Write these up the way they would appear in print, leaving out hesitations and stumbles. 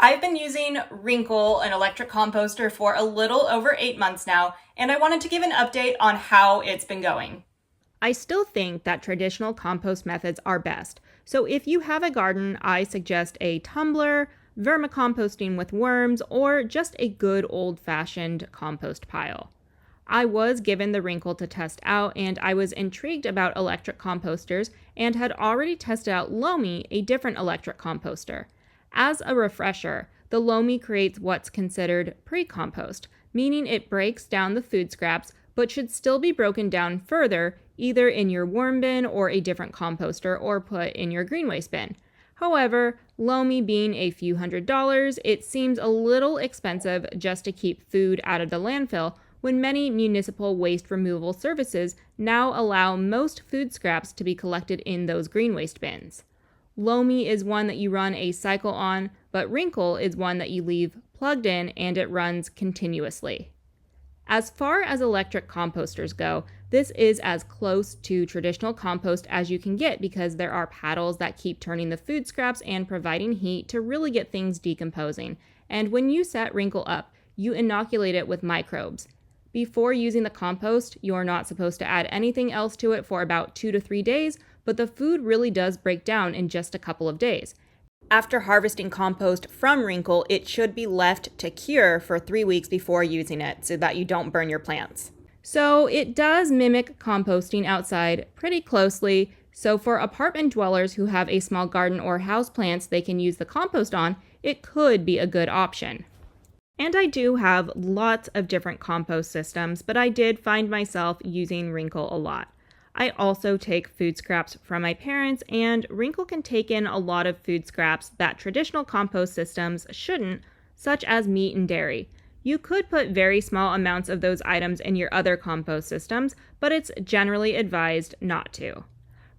I've been using Reencle, an electric composter, for a little over 8 months now, and I wanted to give an update on how it's been going. I still think that traditional compost methods are best. So if you have a garden, I suggest a tumbler, vermicomposting with worms, or just a good old-fashioned compost pile. I was given the Reencle to test out, and I was intrigued about electric composters and had already tested out Lomi, a different electric composter. As a refresher, the Lomi creates what's considered pre-compost, meaning it breaks down the food scraps but should still be broken down further, either in your worm bin or a different composter or put in your green waste bin. However, Lomi being a few $100s, it seems a little expensive just to keep food out of the landfill when many municipal waste removal services now allow most food scraps to be collected in those green waste bins. Lomi is one that you run a cycle on, but Reencle is one that you leave plugged in and it runs continuously. As far as electric composters go, this is as close to traditional compost as you can get because there are paddles that keep turning the food scraps and providing heat to really get things decomposing. And when you set Reencle up, you inoculate it with microbes. Before using the compost, you're not supposed to add anything else to it for about 2 to 3 days, but the food really does break down in just a couple of days. After harvesting compost from Reencle, it should be left to cure for 3 weeks before using it so that you don't burn your plants. So it does mimic composting outside pretty closely. So for apartment dwellers who have a small garden or house plants they can use the compost on, it could be a good option. And I do have lots of different compost systems, but I did find myself using Reencle a lot. I also take food scraps from my parents, and Reencle can take in a lot of food scraps that traditional compost systems shouldn't, such as meat and dairy. You could put very small amounts of those items in your other compost systems, but it's generally advised not to.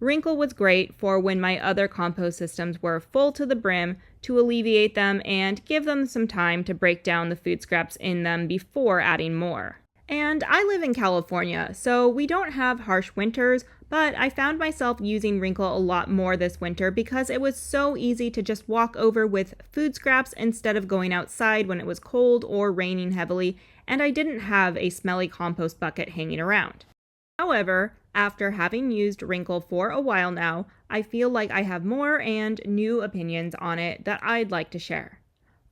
Reencle was great for when my other compost systems were full to the brim to alleviate them and give them some time to break down the food scraps in them before adding more. And I live in California, so we don't have harsh winters, but I found myself using Reencle a lot more this winter because it was so easy to just walk over with food scraps instead of going outside when it was cold or raining heavily, and I didn't have a smelly compost bucket hanging around. However, after having used Reencle for a while now, I feel like I have more and new opinions on it that I'd like to share.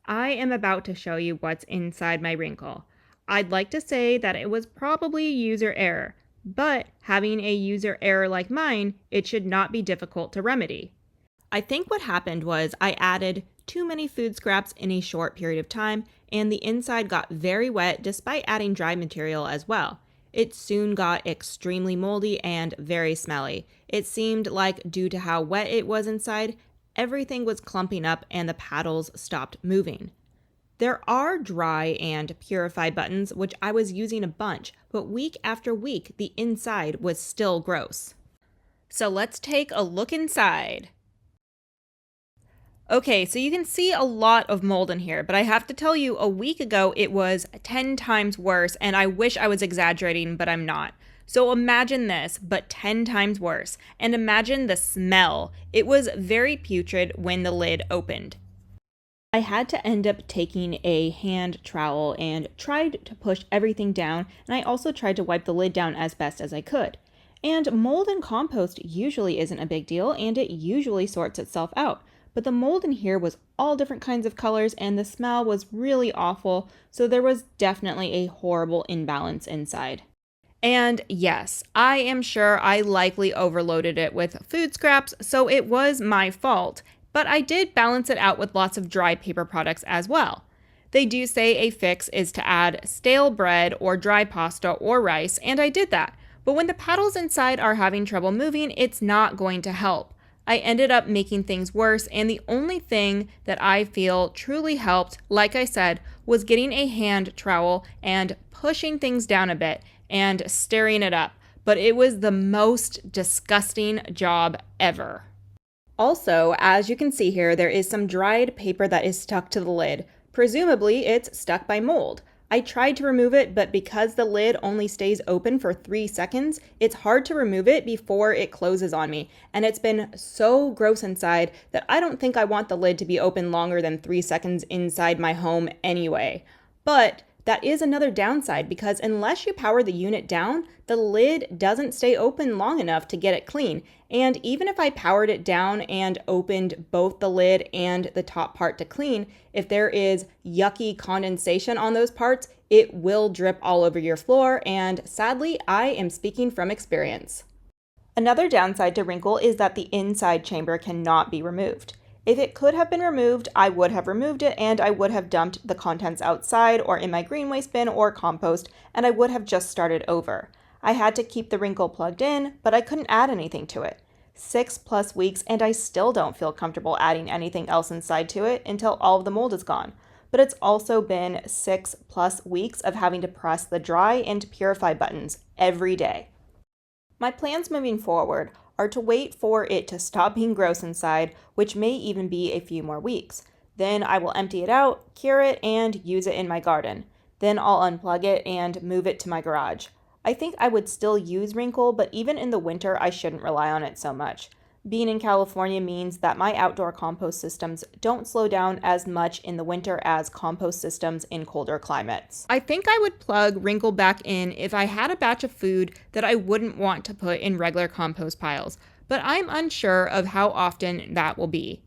I am about to show you what's inside my Reencle. I'd like to say that it was probably user error, but having a user error like mine, it should not be difficult to remedy. I think what happened was I added too many food scraps in a short period of time, and the inside got very wet despite adding dry material as well. It soon got extremely moldy and very smelly. It seemed like due to how wet it was inside, everything was clumping up and the paddles stopped moving. There are dry and purify buttons, which I was using a bunch, but week after week, the inside was still gross. So let's take a look inside. Okay, so you can see a lot of mold in here, but I have to tell you, a week ago it was 10 times worse, and I wish I was exaggerating, but I'm not. So imagine this, but 10 times worse, and imagine the smell. It was very putrid when the lid opened. I had to end up taking a hand trowel and tried to push everything down, and I also tried to wipe the lid down as best as I could. And mold in compost usually isn't a big deal, and it usually sorts itself out. But the mold in here was all different kinds of colors, and the smell was really awful, so there was definitely a horrible imbalance inside. And yes, I am sure I likely overloaded it with food scraps, so it was my fault. But I did balance it out with lots of dry paper products as well. They do say a fix is to add stale bread or dry pasta or rice, and I did that. But when the paddles inside are having trouble moving, it's not going to help. I ended up making things worse, and the only thing that I feel truly helped, like I said, was getting a hand trowel and pushing things down a bit and stirring it up. But it was the most disgusting job ever. Also, as you can see here, there is some dried paper that is stuck to the lid. Presumably, it's stuck by mold. I tried to remove it, but because the lid only stays open for 3 seconds, it's hard to remove it before it closes on me. And it's been so gross inside that I don't think I want the lid to be open longer than 3 seconds inside my home anyway. But that is another downside because unless you power the unit down, the lid doesn't stay open long enough to get it clean. And even if I powered it down and opened both the lid and the top part to clean, if there is yucky condensation on those parts, it will drip all over your floor. And sadly, I am speaking from experience. Another downside to Reencle is that the inside chamber cannot be removed. If it could have been removed, I would have removed it and I would have dumped the contents outside or in my green waste bin or compost, and I would have just started over. I had to keep the Reencle plugged in, but I couldn't add anything to it. 6+ weeks and I still don't feel comfortable adding anything else inside to it until all of the mold is gone. But it's also been 6+ weeks of having to press the dry and purify buttons every day. My plans moving forward are to wait for it to stop being gross inside, which may even be a few more weeks. Then I will empty it out, cure it, and use it in my garden. Then I'll unplug it and move it to my garage. I think I would still use Reencle, but even in the winter, I shouldn't rely on it so much. Being in California means that my outdoor compost systems don't slow down as much in the winter as compost systems in colder climates. I think I would plug Reencle back in if I had a batch of food that I wouldn't want to put in regular compost piles, but I'm unsure of how often that will be.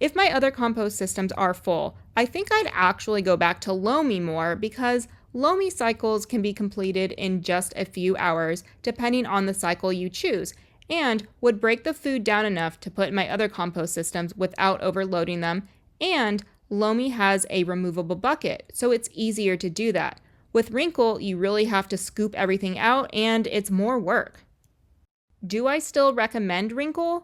If my other compost systems are full, I think I'd actually go back to Loamy more because Loamy cycles can be completed in just a few hours depending on the cycle you choose, and would break the food down enough to put in my other compost systems without overloading them, and Loamy has a removable bucket, so it's easier to do that. With Reencle, you really have to scoop everything out, and it's more work. Do I still recommend Reencle?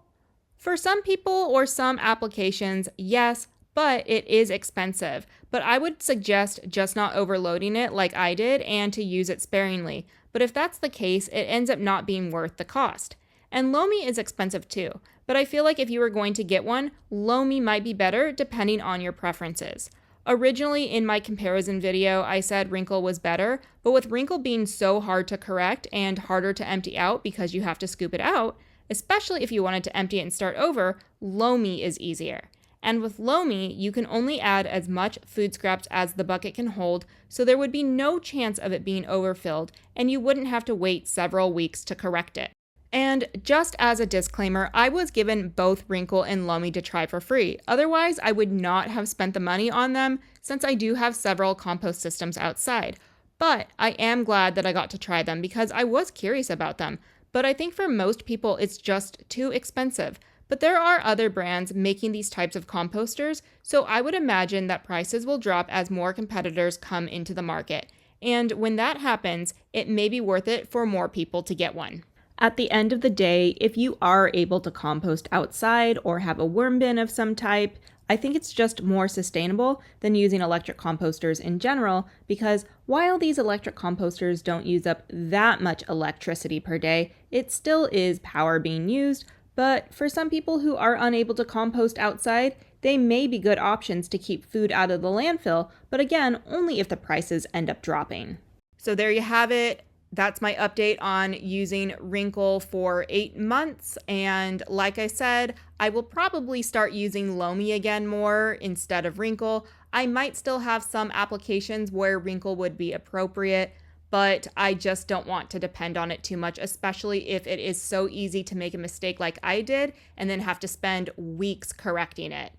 For some people or some applications, yes, but it is expensive. But I would suggest just not overloading it like I did and to use it sparingly. But if that's the case, it ends up not being worth the cost. And Loamy is expensive too, but I feel like if you were going to get one, Loamy might be better depending on your preferences. Originally in my comparison video, I said Reencle was better, but with Reencle being so hard to correct and harder to empty out because you have to scoop it out, especially if you wanted to empty it and start over, Loamy is easier. And with Loamy, you can only add as much food scraps as the bucket can hold, so there would be no chance of it being overfilled, and you wouldn't have to wait several weeks to correct it. And just as a disclaimer, I was given both Reencle and Loamy to try for free. Otherwise, I would not have spent the money on them since I do have several compost systems outside. But I am glad that I got to try them because I was curious about them. But I think for most people, it's just too expensive. But there are other brands making these types of composters, so I would imagine that prices will drop as more competitors come into the market. And when that happens, it may be worth it for more people to get one. At the end of the day, if you are able to compost outside or have a worm bin of some type, I think it's just more sustainable than using electric composters in general because while these electric composters don't use up that much electricity per day, it still is power being used. But for some people who are unable to compost outside, they may be good options to keep food out of the landfill, but again, only if the prices end up dropping. So there you have it. That's my update on using Reencle for 8 months. And like I said, I will probably start using Loamy again more instead of Reencle. I might still have some applications where Reencle would be appropriate, but I just don't want to depend on it too much, especially if it is so easy to make a mistake like I did and then have to spend weeks correcting it.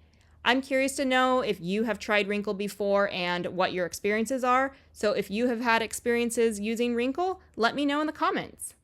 I'm curious to know if you have tried Reencle before and what your experiences are. So if you have had experiences using Reencle, let me know in the comments.